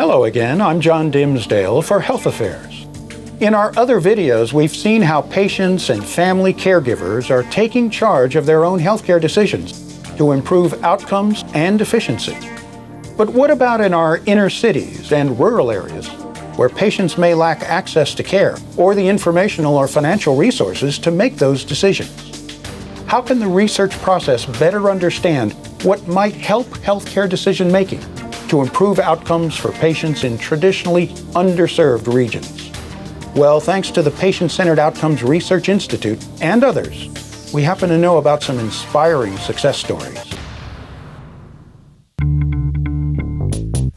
Hello again, I'm John Dimsdale for Health Affairs. In our other videos, we've seen how patients and family caregivers are taking charge of their own healthcare decisions to improve outcomes and efficiency. But what about in our inner cities and rural areas, where patients may lack access to care or the informational or financial resources to make those decisions? How can the research process better understand what might help healthcare decision-making to improve outcomes for patients in traditionally underserved regions? Well, thanks to the Patient-Centered Outcomes Research Institute and others, we happen to know about some inspiring success stories.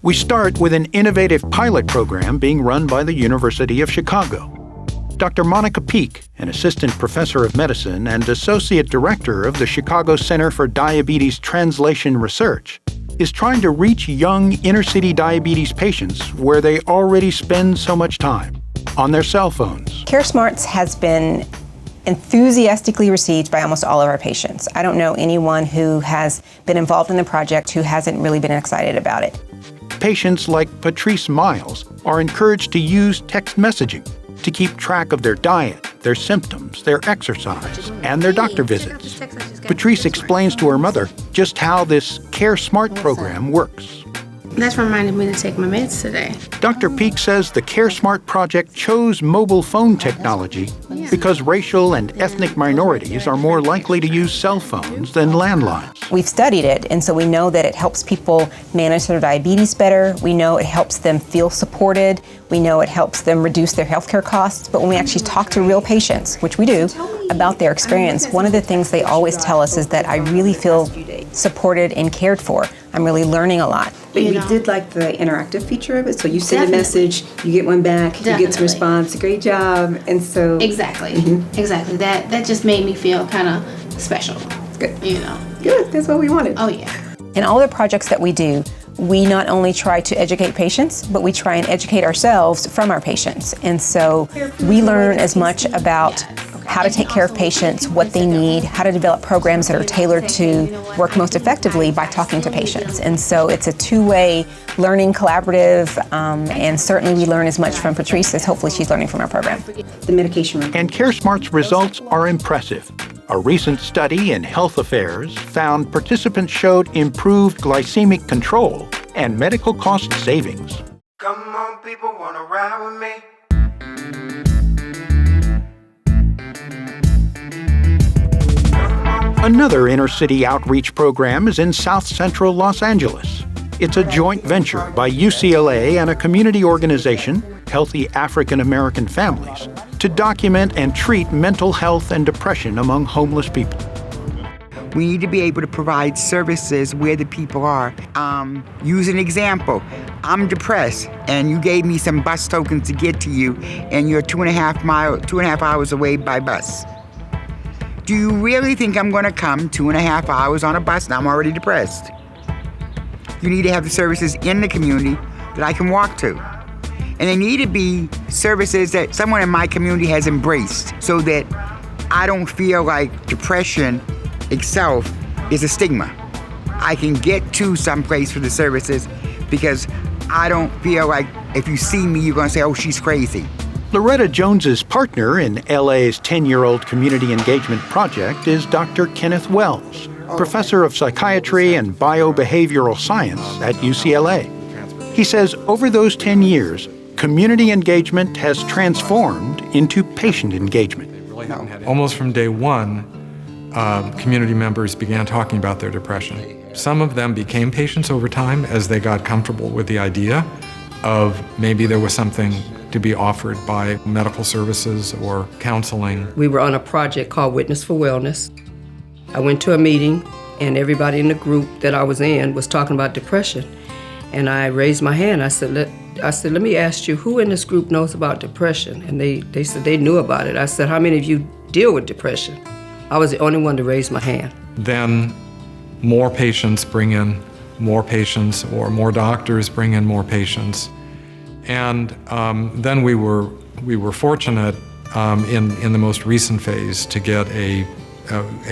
We start with an innovative pilot program being run by the University of Chicago. Dr. Monica Peak, an assistant professor of medicine and associate director of the Chicago Center for Diabetes Translation Research, is trying to reach young inner-city diabetes patients where they already spend so much time, on their cell phones. Caresmarts has been enthusiastically received by almost all of our patients. I don't know anyone who has been involved in the project who hasn't really been excited about it. Patients like Patrice Miles are encouraged to use text messaging to keep track of their diet, their symptoms, their exercise, and their doctor visits. Patrice explains to her mother just how this Caresmart program works. That's reminded me to take my meds today. Dr. Peak says the Caresmart project chose mobile phone technology because racial and ethnic minorities are more likely to use cell phones than landlines. We've studied it, and so we know that it helps people manage their diabetes better. We know it helps them feel supported. We know it helps them reduce their healthcare costs. But when we actually talk to real patients, which we do, about their experience, one of the things they always tell us is that I really feel supported and cared for. I'm really learning a lot. But we did like the interactive feature of it, so you send a message, you get one back, you get some response, great job, and so... Exactly, exactly. That just made me feel kind of special. Good. You know. Good, that's what we wanted. Oh yeah. In all the projects that we do, we not only try to educate patients, but we try and educate ourselves from our patients. And so we learn as much about how to take care of patients, what they need, how to develop programs that are tailored to work most effectively by talking to patients. And so it's a two-way learning collaborative, and certainly we learn as much from Patrice as hopefully she's learning from our program. The medication room. And Caresmart's results are impressive. A recent study in Health Affairs found participants showed improved glycemic control and medical cost savings. Come on, people wanna ride with me? Another inner-city outreach program is in South Central Los Angeles. It's a joint venture by UCLA and a community organization, Healthy African American Families, to document and treat mental health and depression among homeless people. We need to be able to provide services where the people are. Use an example. I'm depressed, and you gave me some bus tokens to get to you, and you're 2.5 hours away by bus. Do you really think I'm going to come 2.5 hours on a bus? Now I'm already depressed. You need to have the services in the community that I can walk to. And they need to be services that someone in my community has embraced so that I don't feel like depression itself is a stigma. I can get to someplace for the services because I don't feel like if you see me, you're going to say, oh, she's crazy. Loretta Jones's partner in LA's 10-year-old community engagement project is Dr. Kenneth Wells, professor of psychiatry and biobehavioral science at UCLA. He says over those 10 years, community engagement has transformed into patient engagement. Almost from day one, community members began talking about their depression. Some of them became patients over time as they got comfortable with the idea of maybe there was something to be offered by medical services or counseling. We were on a project called Witness for Wellness. I went to a meeting and everybody in the group that I was in was talking about depression. And I raised my hand. I said, let me ask you, who in this group knows about depression? And they said they knew about it. I said, how many of you deal with depression? I was the only one to raise my hand. Then more patients bring in more patients, or more doctors bring in more patients. And then we were fortunate in the most recent phase to get a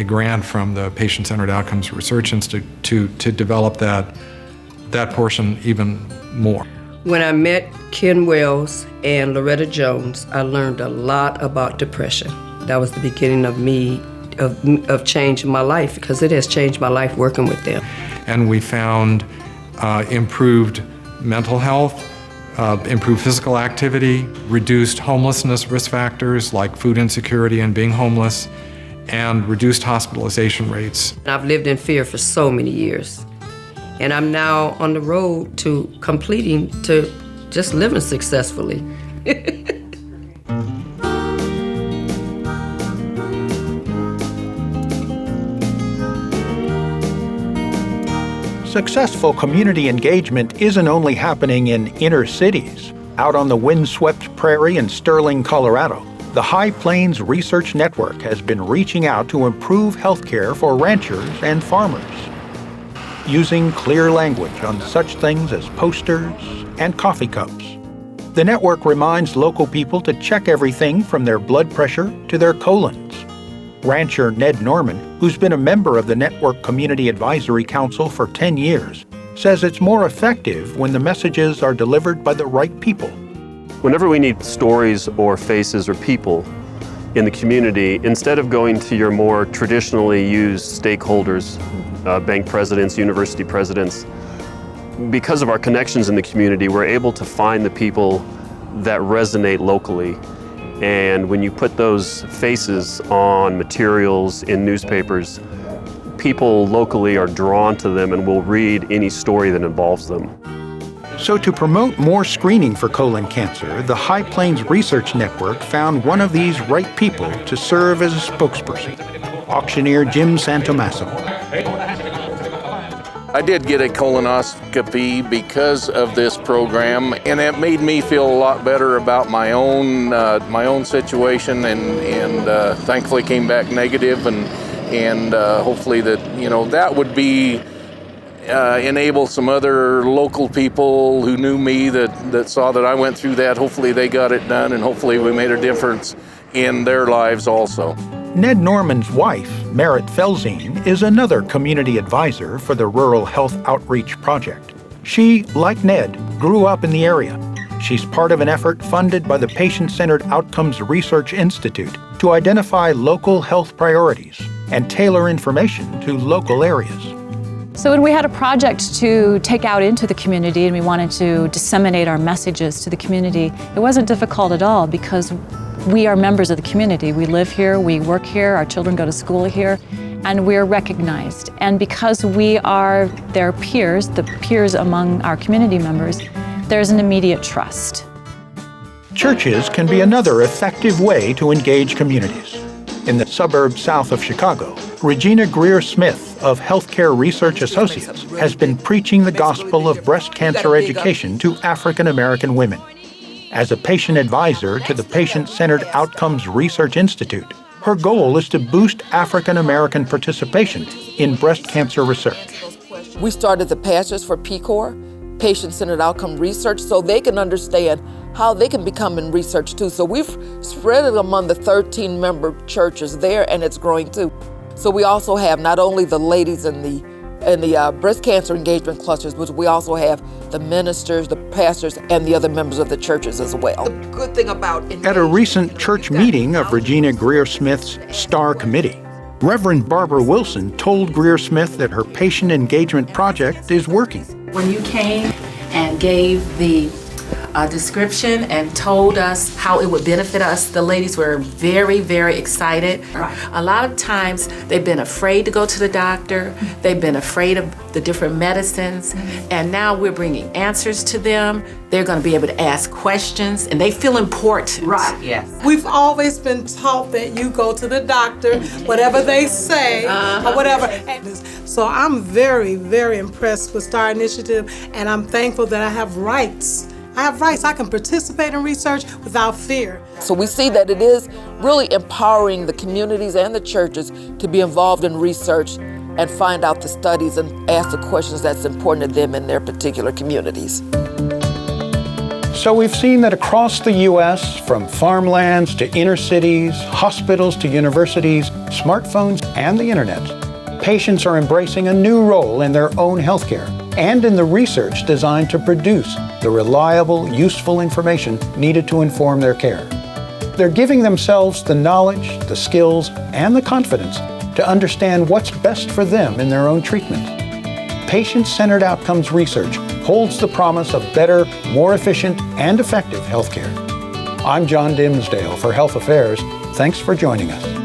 grant from the Patient-Centered Outcomes Research Institute to develop that portion even more. When I met Ken Wells and Loretta Jones, I learned a lot about depression. That was the beginning of me, of changing my life, because it has changed my life working with them. And we found improved mental health, improved physical activity, reduced homelessness risk factors like food insecurity and being homeless, and reduced hospitalization rates. I've lived in fear for so many years, and I'm now on the road to completing, to just living successfully. Successful community engagement isn't only happening in inner cities. Out on the windswept prairie in Sterling, Colorado, the High Plains Research Network has been reaching out to improve healthcare for ranchers and farmers. Using clear language on such things as posters and coffee cups, the network reminds local people to check everything from their blood pressure to their colons. Rancher Ned Norman, who's been a member of the Network Community Advisory Council for 10 years, says it's more effective when the messages are delivered by the right people. Whenever we need stories or faces or people in the community, instead of going to your more traditionally used stakeholders, bank presidents, university presidents, because of our connections in the community, we're able to find the people that resonate locally. And when you put those faces on materials in newspapers, people locally are drawn to them and will read any story that involves them. So to promote more screening for colon cancer, the High Plains Research Network found one of these right people to serve as a spokesperson, auctioneer Jim Santomasso. I did get a colonoscopy because of this program, and it made me feel a lot better about my own situation, and thankfully came back negative, and hopefully that would be enable some other local people who knew me that saw that I went through that. Hopefully they got it done, and hopefully we made a difference in their lives also. Ned Norman's wife, Merritt Felzine, is another community advisor for the Rural Health Outreach Project. She, like Ned, grew up in the area. She's part of an effort funded by the Patient-Centered Outcomes Research Institute to identify local health priorities and tailor information to local areas. So when we had a project to take out into the community and we wanted to disseminate our messages to the community, it wasn't difficult at all because we are members of the community. We live here, we work here, our children go to school here, and we're recognized. And because we are their peers, the peers among our community members, there's an immediate trust. Churches can be another effective way to engage communities. In the suburbs south of Chicago, Regina Greer-Smith of Healthcare Research Associates has been preaching the gospel of breast cancer education to African American women. As a patient advisor to the Patient-Centered Outcomes Research Institute, her goal is to boost African American participation in breast cancer research. We started the Pastors for PCORI, Patient-Centered Outcome Research, so they can understand how they can become in research too. So we've spread it among the 13 member churches there, and it's growing too. So we also have not only the ladies in the breast cancer engagement clusters, but we also have the ministers, the pastors, and the other members of the churches as well. The good thing about at a recent church meeting of Regina Greer-Smith's S.T.A.R committee, Reverend Barbara Wilson told Greer-Smith that her patient engagement project is working. When you came and gave the description and told us how it would benefit us, the ladies were very, very excited. Right. A lot of times they've been afraid to go to the doctor, they've been afraid of the different medicines, and now we're bringing answers to them. They're going to be able to ask questions, and they feel important. Right, yes. We've always been taught that you go to the doctor, whatever they say, or whatever. So I'm very, very impressed with S.T.A.R Initiative, and I'm thankful that I have rights. I can participate in research without fear. So we see that it is really empowering the communities and the churches to be involved in research and find out the studies and ask the questions that's important to them in their particular communities. So we've seen that across the U.S., from farmlands to inner cities, hospitals to universities, smartphones and the internet, patients are embracing a new role in their own healthcare and in the research designed to produce the reliable, useful information needed to inform their care. They're giving themselves the knowledge, the skills, and the confidence to understand what's best for them in their own treatment. Patient-centered outcomes research holds the promise of better, more efficient, and effective healthcare. I'm John Dimsdale for Health Affairs. Thanks for joining us.